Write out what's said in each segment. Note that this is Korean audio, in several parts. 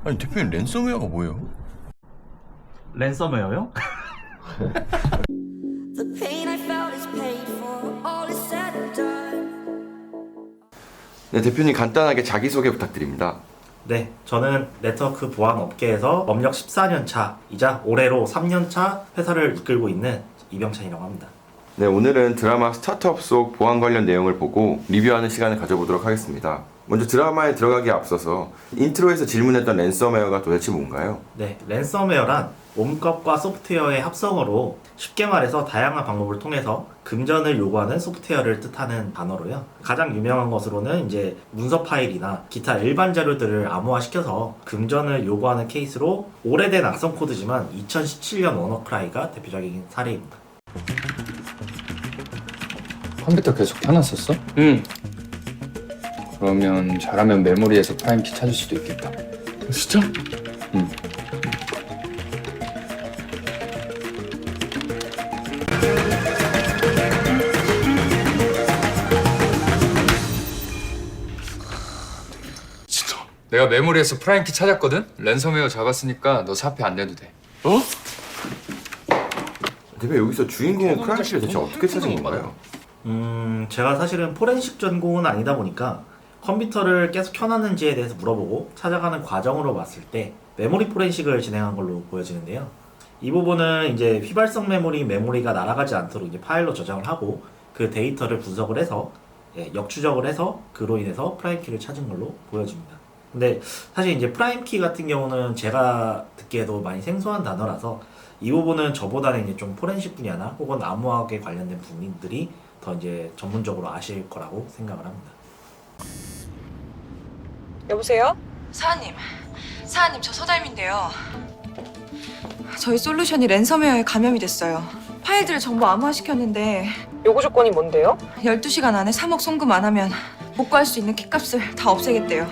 아니 대표님 랜섬웨어가 뭐예요? 랜섬웨어요? The pain I felt is paid for, all is said and done. 네, 대표님 간단하게 자기소개 부탁드립니다. 네, 저는 네트워크 보안 업계에서 업력 14년 차이자 올해로 3년 차 회사를 이끌고 있는 이병찬이라고 합니다. 네, 오늘은 드라마 스타트업 속 보안 관련 내용을 보고 리뷰하는 시간을 가져보도록 하겠습니다. 먼저 드라마에 들어가기에 앞서서 인트로에서 질문했던 랜섬웨어가 도대체 뭔가요? 네, 랜섬웨어란 몸값과 소프트웨어의 합성어로 쉽게 말해서 다양한 방법을 통해서 금전을 요구하는 소프트웨어를 뜻하는 단어로요. 가장 유명한 것으로는 이제 문서 파일이나 기타 일반 자료들을 암호화시켜서 금전을 요구하는 케이스로 오래된 악성 코드지만 2017년 워너크라이가 대표적인 사례입니다. 컴퓨터 계속 켜놨었어? 응. 그러면 잘하면 메모리에서 프라임키 찾을 수도 있겠다. 진짜? 응. 진짜. 내가 메모리에서 프라임키 찾았거든? 랜섬웨어 잡았으니까 너 사표 안 내도 돼. 어? 대표님 여기서 주인공은 크랑시를 대체 어떻게 찾은 건가요? 제가 사실은 포렌식 전공은 아니다 보니까 컴퓨터를 계속 켜놨는지에 대해서 물어보고 찾아가는 과정으로 봤을 때 메모리 포렌식을 진행한 걸로 보여지는데요. 이 부분은 이제 휘발성 메모리가 날아가지 않도록 이제 파일로 저장을 하고 그 데이터를 분석을 해서 역추적을 해서 그로 인해서 프라임키를 찾은 걸로 보여집니다. 근데 사실 이제 프라임키 같은 경우는 제가 듣기에도 많이 생소한 단어라서 이 부분은 저보다는 이제 좀 포렌식 분야나 혹은 암호학에 관련된 분들이 더 이제 전문적으로 아실 거라고 생각을 합니다. 여보세요? 사장님, 저 서달민데요. 저희 솔루션이 랜섬웨어에 감염이 됐어요. 파일들을 전부 암호화시켰는데 요구 조건이 뭔데요? 12시간 안에 3억 송금 안 하면 복구할 수 있는 키값을 다 없애겠대요.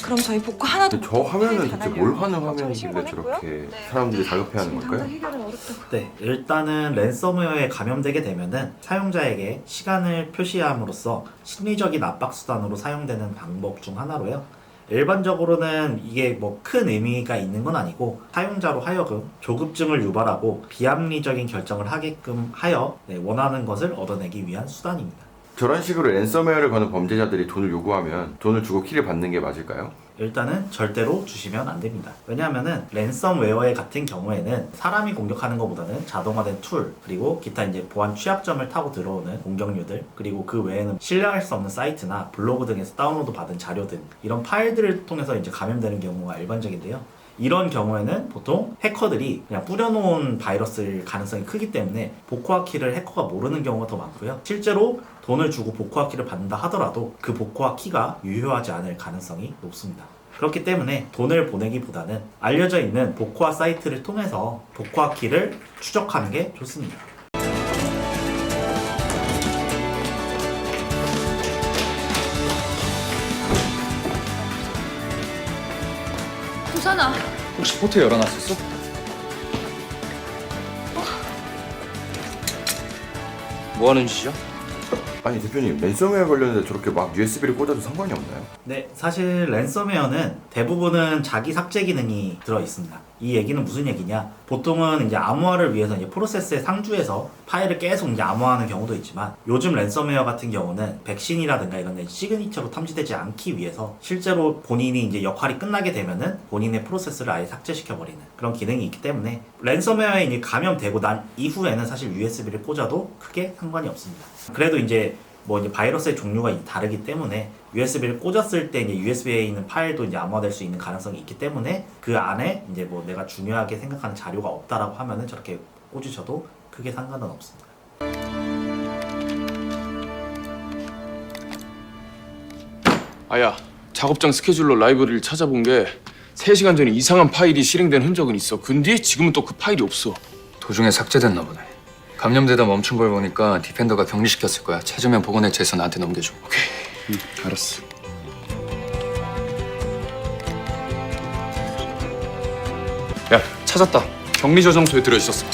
그럼 저희 복구 하나도 근데 저 화면은 대체 뭘 하는 저희 화면이길래 신고했고요. 저렇게 사람들이 자극해하는 걸까요? 해결은 어렵다고. 네, 일단은 랜섬웨어에 감염되게 되면은 사용자에게 시간을 표시함으로써 심리적인 압박 수단으로 사용되는 방법 중 하나로요. 일반적으로는 이게 뭐 큰 의미가 있는 건 아니고 사용자로 하여금 조급증을 유발하고 비합리적인 결정을 하게끔 하여 원하는 것을 얻어내기 위한 수단입니다. 저런 식으로 랜섬웨어를 거는 범죄자들이 돈을 요구하면 돈을 주고 키를 받는 게 맞을까요? 일단은 절대로 주시면 안 됩니다. 왜냐하면은 랜섬웨어의 같은 경우에는 사람이 공격하는 것보다는 자동화된 툴 그리고 기타 이제 보안 취약점을 타고 들어오는 공격류들 그리고 그 외에는 신뢰할 수 없는 사이트나 블로그 등에서 다운로드 받은 자료 등 이런 파일들을 통해서 이제 감염되는 경우가 일반적인데요. 이런 경우에는 보통 해커들이 그냥 뿌려놓은 바이러스일 가능성이 크기 때문에 복호화 키를 해커가 모르는 경우가 더 많고요. 실제로 돈을 주고 복호화 키를 받는다 하더라도 그 복호화 키가 유효하지 않을 가능성이 높습니다. 그렇기 때문에 돈을 보내기보다는 알려져 있는 복호화 사이트를 통해서 복호화 키를 추적하는 게 좋습니다. 도산아, 혹시 포트 열어놨었어? 뭐 하는 짓이야? 아니 대표님 랜섬웨어 관련해서 저렇게 막 USB를 꽂아도 상관이 없나요? 네, 사실 랜섬웨어는 대부분은 자기 삭제 기능이 들어 있습니다. 이 얘기는 무슨 얘기냐? 보통은 이제 암호화를 위해서 이제 프로세스에 상주해서 파일을 계속 이제 암호화하는 경우도 있지만 요즘 랜섬웨어 같은 경우는 백신이라든가 이런 데 시그니처로 탐지되지 않기 위해서 실제로 본인이 이제 역할이 끝나게 되면은 본인의 프로세스를 아예 삭제시켜 버리는 그런 기능이 있기 때문에 랜섬웨어에 이제 감염되고 난 이후에는 사실 USB를 꽂아도 크게 상관이 없습니다. 그래도 이제 뭐 이제 바이러스의 종류가 다르기 때문에 USB를 꽂았을 때 이제 USB에 있는 파일도 이제 암호화될 수 있는 가능성이 있기 때문에 그 안에 이제 뭐 내가 중요하게 생각하는 자료가 없다라고 하면은 저렇게 꽂으셔도 크게 상관은 없습니다. 아야, 작업장 스케줄러 라이브러리를 찾아본 게 3시간 전에 이상한 파일이 실행된 흔적은 있어. 근데 지금은 또 그 파일이 없어. 도중에 삭제됐나 보네. 감염되다 멈춘 걸 보니까 디펜더가 격리시켰을 거야. 찾으면 보건회체해서 나한테 넘겨줘. 오케이, 알았어. 야, 찾았다. 격리 저장소에 들어있었어.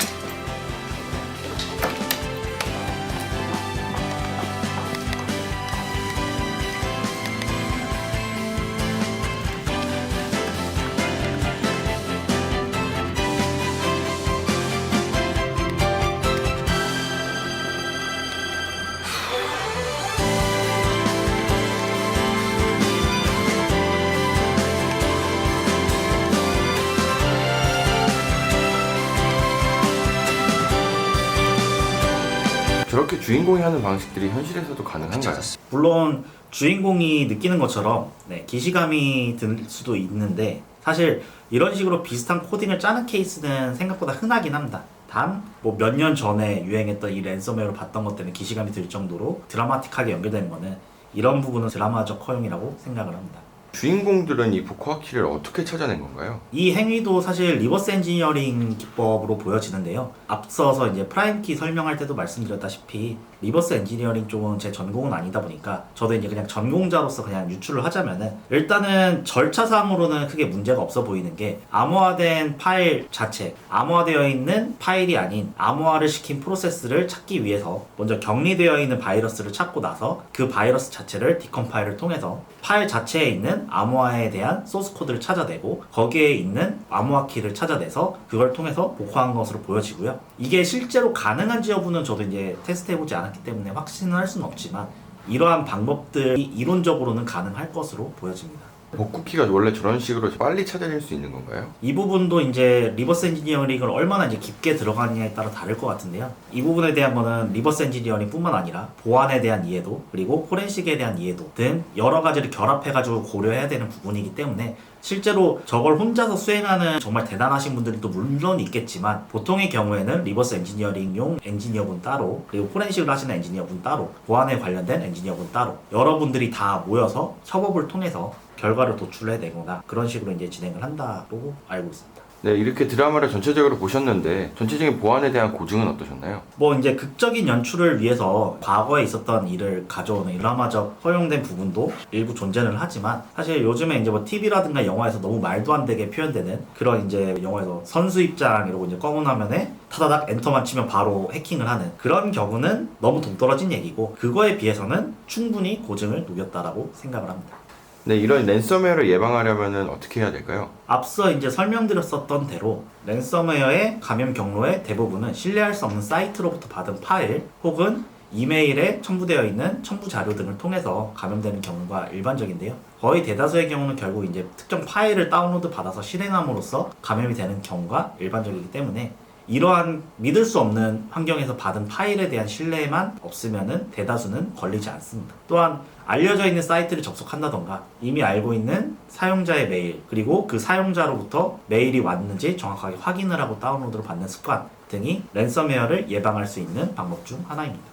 이렇게 주인공이 하는 방식들이 현실에서도 가능한가요? 물론 주인공이 느끼는 것처럼 기시감이 들 수도 있는데 사실 이런 식으로 비슷한 코딩을 짜는 케이스는 생각보다 흔하긴 합니다. 단 뭐 몇 년 전에 유행했던 이 랜섬웨어를 봤던 것 때문에 기시감이 들 정도로 드라마틱하게 연결되는 거는 이런 부분은 드라마적 허용이라고 생각을 합니다. 주인공들은 이 복화 키를 어떻게 찾아낸 건가요? 이 행위도 사실 리버스 엔지니어링 기법으로 보여지는데요. 앞서서 이제 프라임키 설명할 때도 말씀드렸다시피 리버스 엔지니어링 쪽은 제 전공은 아니다 보니까 저도 이제 그냥 전공자로서 그냥 유출을 하자면은 일단은 절차상으로는 크게 문제가 없어 보이는 게 암호화된 파일 자체, 암호화되어 있는 파일이 아닌 암호화를 시킨 프로세스를 찾기 위해서 먼저 격리되어 있는 바이러스를 찾고 나서 그 바이러스 자체를 디컴파일을 통해서 파일 자체에 있는 암호화에 대한 소스 코드를 찾아내고 거기에 있는 암호화 키를 찾아내서 그걸 통해서 복화한 것으로 보여지고요. 이게 실제로 가능한지 여부는 저도 이제 테스트해보지 않았기 때문에 확신을 할 수는 없지만 이러한 방법들이 이론적으로는 가능할 것으로 보여집니다. 복구키가 원래 저런 식으로 빨리 찾아낼 수 있는 건가요? 이 부분도 이제 리버스 엔지니어링을 얼마나 이제 깊게 들어가느냐에 따라 다를 것 같은데요. 이 부분에 대한 거는 리버스 엔지니어링 뿐만 아니라 보안에 대한 이해도 그리고 포렌식에 대한 이해도 등 여러 가지를 결합해가지고 고려해야 되는 부분이기 때문에 실제로 저걸 혼자서 수행하는 정말 대단하신 분들도 물론 있겠지만 보통의 경우에는 리버스 엔지니어링용 엔지니어분 따로 그리고 포렌식을 하시는 엔지니어분 따로 보안에 관련된 엔지니어분 따로 여러분들이 다 모여서 협업을 통해서 결과를 도출해내거나 그런 식으로 이제 진행을 한다고 알고 있습니다. 네, 이렇게 드라마를 전체적으로 보셨는데 전체적인 보안에 대한 고증은 어떠셨나요? 뭐 이제 극적인 연출을 위해서 과거에 있었던 일을 가져오는 드라마적 허용된 부분도 일부 존재는 하지만 사실 요즘에 이제 뭐 TV라든가 영화에서 너무 말도 안 되게 표현되는 그런 이제 영화에서 선수 입장 이러고 이제 검은 화면에 타다닥 엔터만 치면 바로 해킹을 하는 그런 경우는 너무 동떨어진 얘기고 그거에 비해서는 충분히 고증을 녹였다라고 생각을 합니다. 네, 이런 랜섬웨어를 예방하려면 어떻게 해야 될까요? 앞서 이제 설명드렸었던 대로 랜섬웨어의 감염 경로의 대부분은 신뢰할 수 없는 사이트로부터 받은 파일 혹은 이메일에 첨부되어 있는 첨부 자료 등을 통해서 감염되는 경우가 일반적인데요. 거의 대다수의 경우는 결국 이제 특정 파일을 다운로드 받아서 실행함으로써 감염이 되는 경우가 일반적이기 때문에 이러한 믿을 수 없는 환경에서 받은 파일에 대한 신뢰만 없으면은 대다수는 걸리지 않습니다. 또한 알려져 있는 사이트를 접속한다던가 이미 알고 있는 사용자의 메일 그리고 그 사용자로부터 메일이 왔는지 정확하게 확인을 하고 다운로드를 받는 습관 등이 랜섬웨어를 예방할 수 있는 방법 중 하나입니다.